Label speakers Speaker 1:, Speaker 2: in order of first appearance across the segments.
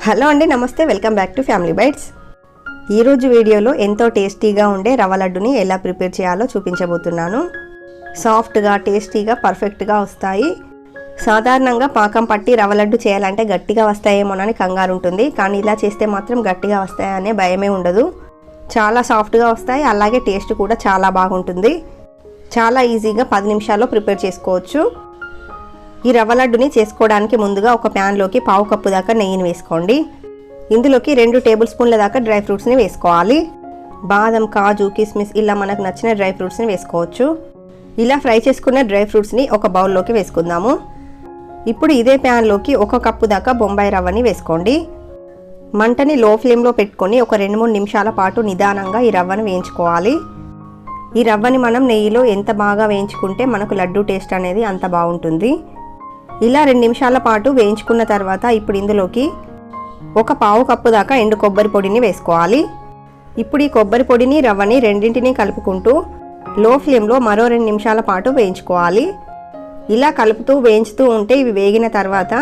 Speaker 1: Hello అండి, నమస్తే. Welcome back to Family Bytes. ఈరోజు వీడియోలో ఎంతో టేస్టీగా ఉండే రవ్వ లడ్డుని ఎలా ప్రిపేర్ చేయాలో చూపించబోతున్నాను. సాఫ్ట్గా, టేస్టీగా, పర్ఫెక్ట్గా వస్తాయి. సాధారణంగా పాకం పట్టి రవ్వ లడ్డు చేయాలంటే గట్టిగా వస్తాయేమోనని కంగారు ఉంటుంది, కానీ ఇలా చేస్తే మాత్రం గట్టిగా వస్తాయనే భయమే ఉండదు. చాలా సాఫ్ట్గా వస్తాయి, అలాగే టేస్ట్ కూడా చాలా బాగుంటుంది. చాలా ఈజీగా 10 నిమిషాల్లో ప్రిపేర్ చేసుకోవచ్చు. ఈ రవ్వ లడ్డుని చేసుకోవడానికి ముందుగా ఒక ప్యాన్లోకి 1/2 కప్పు దాకా నెయ్యిని వేసుకోండి. ఇందులోకి 2 టేబుల్ స్పూన్ల దాకా డ్రై ఫ్రూట్స్ని వేసుకోవాలి. బాదం, కాజు, కిస్మిస్ ఇలా మనకు నచ్చిన డ్రై ఫ్రూట్స్ని వేసుకోవచ్చు. ఇలా ఫ్రై చేసుకున్న డ్రై ఫ్రూట్స్ని ఒక బౌల్లోకి వేసుకుందాము. ఇప్పుడు ఇదే ప్యాన్లోకి 1 కప్పు దాకా బొంబాయి రవ్వని వేసుకోండి. మంటని లో ఫ్లేమ్లో పెట్టుకొని ఒక 2-3 నిమిషాల పాటు నిదానంగా ఈ రవ్వను వేయించుకోవాలి. ఈ రవ్వని మనం నెయ్యిలో ఎంత బాగా వేయించుకుంటే మనకు లడ్డు టేస్ట్ అనేది అంత బాగుంటుంది. ఇలా 2 నిమిషాల పాటు వేయించుకున్న తర్వాత ఇప్పుడు ఇందులోకి 1/4 కప్పు దాకా ఎండు కొబ్బరి పొడిని వేసుకోవాలి. ఇప్పుడు ఈ కొబ్బరి పొడిని, రవ్వని రెండింటినీ కలుపుకుంటూ లో ఫ్లేమ్లో మరో 2 నిమిషాల పాటు వేయించుకోవాలి. ఇలా కలుపుతూ వేయించుతూ ఉంటే ఇవి వేగిన తర్వాత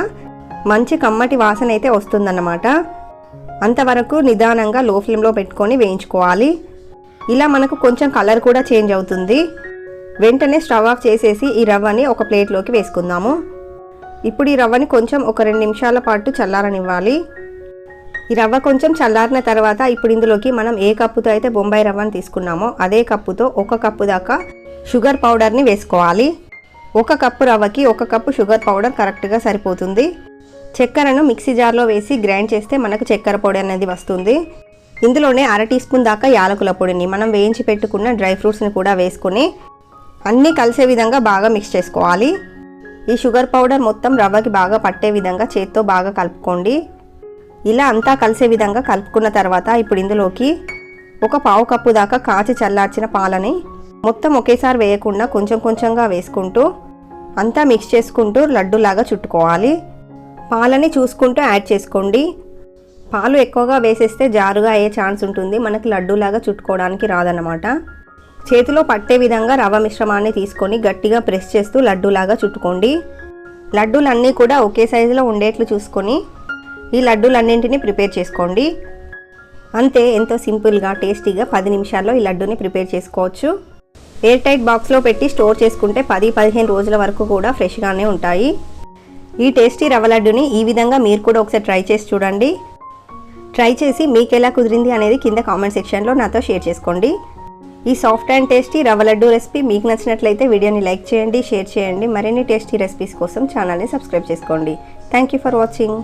Speaker 1: మంచి కమ్మటి వాసన అయితే వస్తుందన్నమాట. అంతవరకు నిదానంగా లో ఫ్లేమ్లో పెట్టుకొని వేయించుకోవాలి. ఇలా మనకు కొంచెం కలర్ కూడా చేంజ్ అవుతుంది. వెంటనే స్టవ్ ఆఫ్ చేసేసి ఈ రవ్వని ఒక ప్లేట్లోకి వేసుకుందాము. ఇప్పుడు ఈ రవ్వని కొంచెం ఒక 2 నిమిషాల పాటు చల్లారనివ్వాలి. ఈ రవ్వ కొంచెం చల్లారిన తర్వాత ఇప్పుడు ఇందులోకి మనం ఏ కప్పుతో అయితే బొంబాయి రవ్వని తీసుకున్నామో అదే కప్పుతో 1 కప్పు దాకా షుగర్ పౌడర్ని వేసుకోవాలి. 1 కప్పు రవ్వకి 1 కప్పు షుగర్ పౌడర్ కరెక్ట్గా సరిపోతుంది. చక్కెరను మిక్సీ జార్లో వేసి గ్రైండ్ చేస్తే మనకు చక్కెర పొడి అనేది వస్తుంది. ఇందులోనే 1/2 టీ స్పూన్ దాకా యాలకుల పొడిని, మనం వేయించి పెట్టుకున్న డ్రై ఫ్రూట్స్ని కూడా వేసుకొని అన్నీ కలిసే విధంగా బాగా మిక్స్ చేసుకోవాలి. ఈ షుగర్ పౌడర్ మొత్తం రవ్వకి బాగా పట్టే విధంగా చేత్తో బాగా కలుపుకోండి. ఇలా అంతా కలిసే విధంగా కలుపుకున్న తర్వాత ఇప్పుడు ఇందులోకి 1/4 కప్పు దాకా కాచి చల్లార్చిన పాలని మొత్తం ఒకేసారి వేయకుండా కొంచెం కొంచెంగా వేసుకుంటూ అంతా మిక్స్ చేసుకుంటూ లడ్డులాగా చుట్టుకోవాలి. పాలని చూసుకుంటూ యాడ్ చేసుకోండి. పాలు ఎక్కువగా వేసేస్తే జారుగా అయ్యే ఛాన్స్ ఉంటుంది, మనకి లడ్డూలాగా చుట్టుకోవడానికి రాదన్నమాట. చేతిలో పట్టే విధంగా రవ్వ మిశ్రమాన్ని తీసుకొని గట్టిగా ప్రెస్ చేస్తూ లడ్డూలాగా చుట్టుకోండి. లడ్డూలన్నీ కూడా ఒకే సైజులో ఉండేట్లు చూసుకొని ఈ లడ్డూలన్నింటినీ ప్రిపేర్ చేసుకోండి. అంతే, ఎంతో సింపుల్గా టేస్టీగా 10 నిమిషాల్లో ఈ లడ్డూని ప్రిపేర్ చేసుకోవచ్చు. ఎయిర్ టైట్ బాక్స్లో పెట్టి స్టోర్ చేసుకుంటే 10-15 రోజుల వరకు కూడా ఫ్రెష్గానే ఉంటాయి. ఈ టేస్టీ రవ్వ లడ్డూని ఈ విధంగా మీరు కూడా ఒకసారి ట్రై చేసి చూడండి. ట్రై చేసి మీకు ఎలా కుదిరింది అనేది కింద కామెంట్ సెక్షన్లో నాతో షేర్ చేసుకోండి. ఈ సాఫ్ట్ అండ్ టేస్టీ రవ్వ లడ్డు రెసిపీ మీకు నచ్చినట్లయితే వీడియోని లైక్ చేయండి, షేర్ చేయండి. మరిన్ని టేస్టీ రెసిపీస్ కోసం ఛానల్ని సబ్స్క్రైబ్ చేసుకోండి. Thank you for watching.